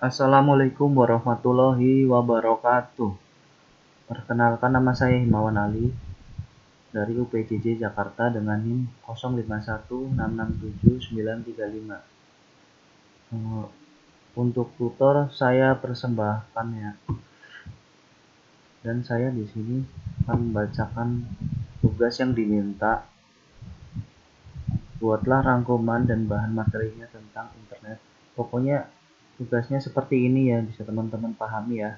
Assalamualaikum warahmatullahi wabarakatuh. Perkenalkan, nama saya Himawan Ali dari UPJJ Jakarta dengan NIM 0516679935. Untuk tutor saya persembahkan ya. Dan saya di sini akan membacakan tugas yang diminta. Buatlah rangkuman dan bahan materinya tentang internet. Pokoknya tugasnya seperti ini ya, bisa teman-teman pahami ya.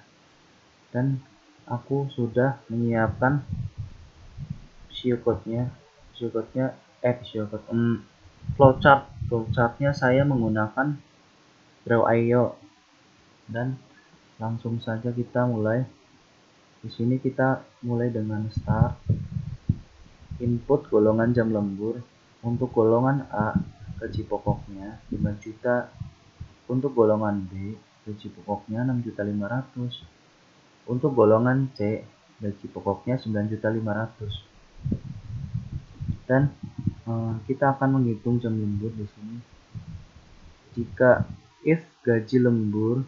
Dan aku sudah menyiapkan flowchartnya saya menggunakan Draw.io. Dan langsung saja kita mulai. Di sini kita mulai dengan start. Input golongan jam lembur. Untuk golongan A, gaji pokoknya 5 juta. Untuk golongan B, gaji pokoknya 6.500.000. Untuk golongan C, gaji pokoknya 9.500.000. Dan kita akan menghitung jam lembur di sini. Jika if gaji lembur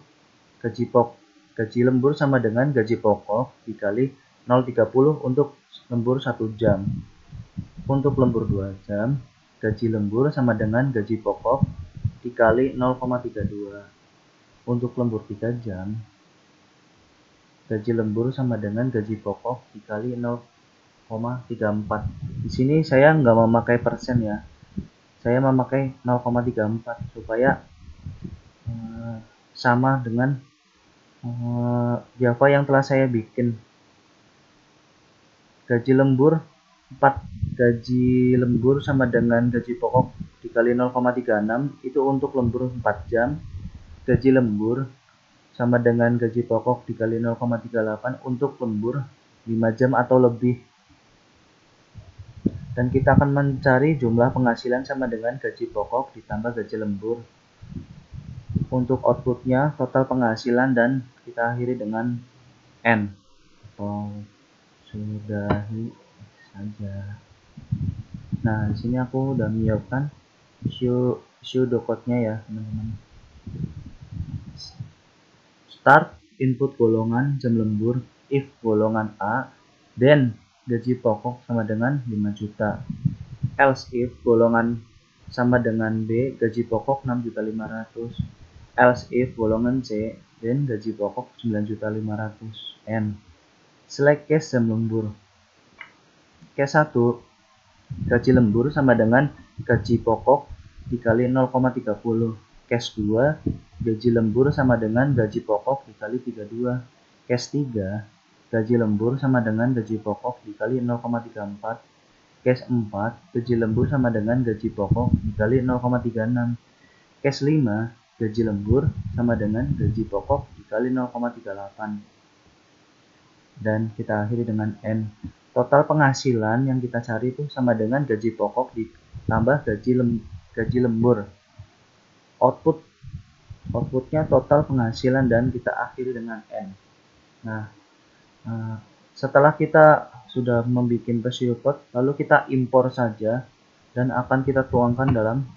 sama dengan gaji pokok dikali 0,30 untuk lembur 1 jam. Untuk lembur 2 jam, gaji lembur sama dengan gaji pokok dikali 0,32. Untuk lembur 3 jam, gaji lembur sama dengan gaji pokok dikali 0,34. Di sini saya nggak memakai persen ya. Saya memakai 0,34 supaya sama dengan Java yang telah saya bikin. Gaji lembur sama dengan gaji pokok dikali 0,36 itu untuk lembur 4 jam. Gaji lembur sama dengan gaji pokok dikali 0,38 untuk lembur 5 jam atau lebih. Dan kita akan mencari jumlah penghasilan sama dengan gaji pokok ditambah gaji lembur. Untuk outputnya total penghasilan, dan kita akhiri dengan N. Sudahi saja. Nah, di sini aku udah menyiapkan pseudocode-nya ya, teman-teman. Start input golongan jam lembur if golongan A, then gaji pokok sama dengan 5 juta. Else if golongan sama dengan B, gaji pokok 6.500.000. Else if golongan C, then gaji pokok 9.500.000. N. Select case jam lembur. Case 1, gaji lembur sama dengan gaji pokok dikali 0,30. Case 2, gaji lembur sama dengan gaji pokok dikali 32. Case 3, gaji lembur sama dengan gaji pokok dikali 0,34. Case 4, gaji lembur sama dengan gaji pokok dikali 0,36. Case 5, gaji lembur sama dengan gaji pokok dikali 0,38. Dan kita akhiri dengan N. Total penghasilan yang kita cari itu sama dengan gaji pokok ditambah gaji lembur. Outputnya total penghasilan, dan kita akhiri dengan N. Nah, setelah kita sudah membuat pseudocode, lalu kita impor saja dan akan kita tuangkan dalam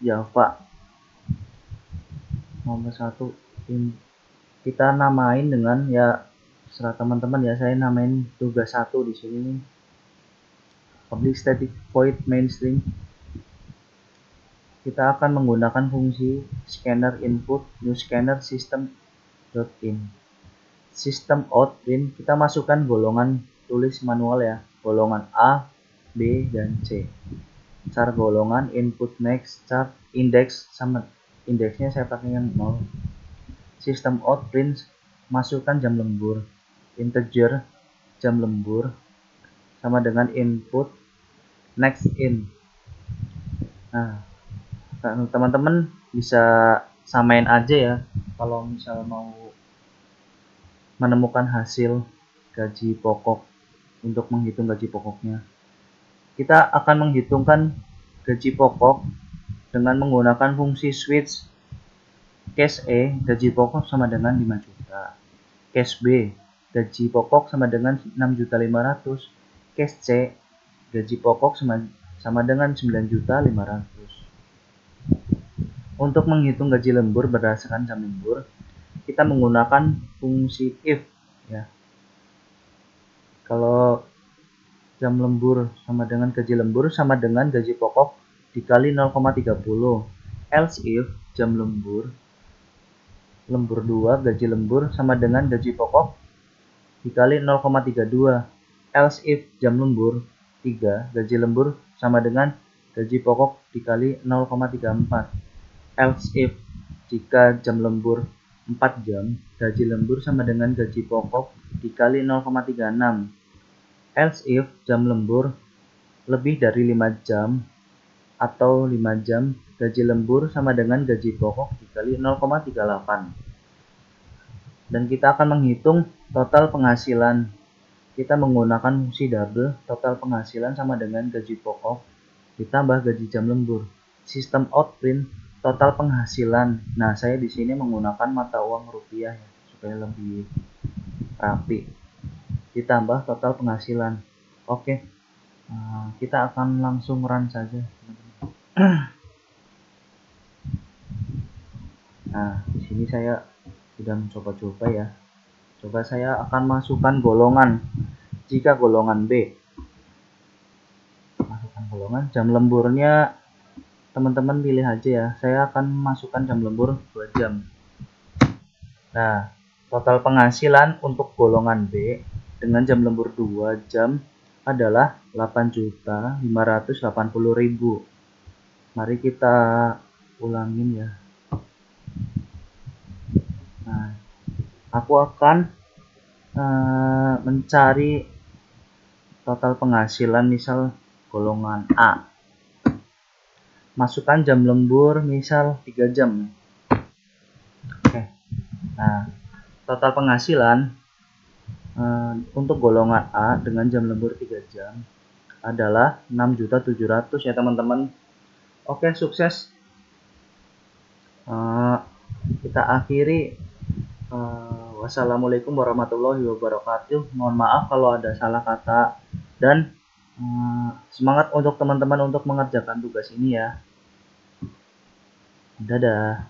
Java. Nomor 1, kita namain dengan ya serah teman-teman ya. Saya namain tugas 1 di sini nih. Public static void main string. Kita akan menggunakan fungsi scanner input new scanner system.in. System out print, kita masukkan golongan tulis manual ya, golongan A, B, dan C. Char golongan input next char index, sama indeksnya saya pakai yang 0. System out print, masukkan jam lembur integer jam lembur sama dengan input next in. Nah, teman-teman bisa samain aja ya kalau misal mau menemukan hasil gaji pokok untuk menghitung gaji pokoknya. Kita akan menghitungkan gaji pokok dengan menggunakan fungsi switch. Case E, gaji pokok sama dengan 5 juta. Case B, gaji pokok sama dengan 6.500.000. Case C, gaji pokok sama dengan 9.500.000. Untuk menghitung gaji lembur berdasarkan jam lembur, kita menggunakan fungsi if ya. Kalau jam lembur sama dengan gaji lembur sama dengan gaji pokok dikali 0,30. Else if jam lembur 2 gaji lembur sama dengan gaji pokok dikali 0,32. Else if jam lembur 3 gaji lembur sama dengan gaji pokok dikali 0,34. Else if jika jam lembur 4 jam, gaji lembur sama dengan gaji pokok dikali 0,36. Else if jam lembur lebih dari 5 jam atau 5 jam, gaji lembur sama dengan gaji pokok dikali 0,38. Dan kita akan menghitung total penghasilan. Kita menggunakan fungsi double. Total penghasilan sama dengan gaji pokok ditambah gaji jam lembur. Sistem outprint total penghasilan. Nah, saya di sini menggunakan mata uang rupiah ya, supaya lebih rapi. Ditambah total penghasilan. Oke, kita akan langsung run saja. Nah, di sini saya sudah mencoba-coba ya. Coba saya akan masukkan golongan. Jika golongan B, masukkan golongan jam lemburnya, teman-teman pilih aja ya. Saya akan masukkan jam lembur 2 jam. Nah, total penghasilan untuk golongan B dengan jam lembur 2 jam adalah 8.580.000. Mari kita ulangin ya. Nah, aku akan mencari total penghasilan misal golongan A. Masukkan jam lembur misal 3 jam. Oke. Nah, total penghasilan untuk golongan A dengan jam lembur 3 jam adalah 6.700.000 ya teman-teman. Oke, sukses. Kita akhiri. Wassalamualaikum warahmatullahi wabarakatuh. Mohon maaf kalau ada salah kata, dan semangat untuk teman-teman untuk mengerjakan tugas ini ya. Dadah.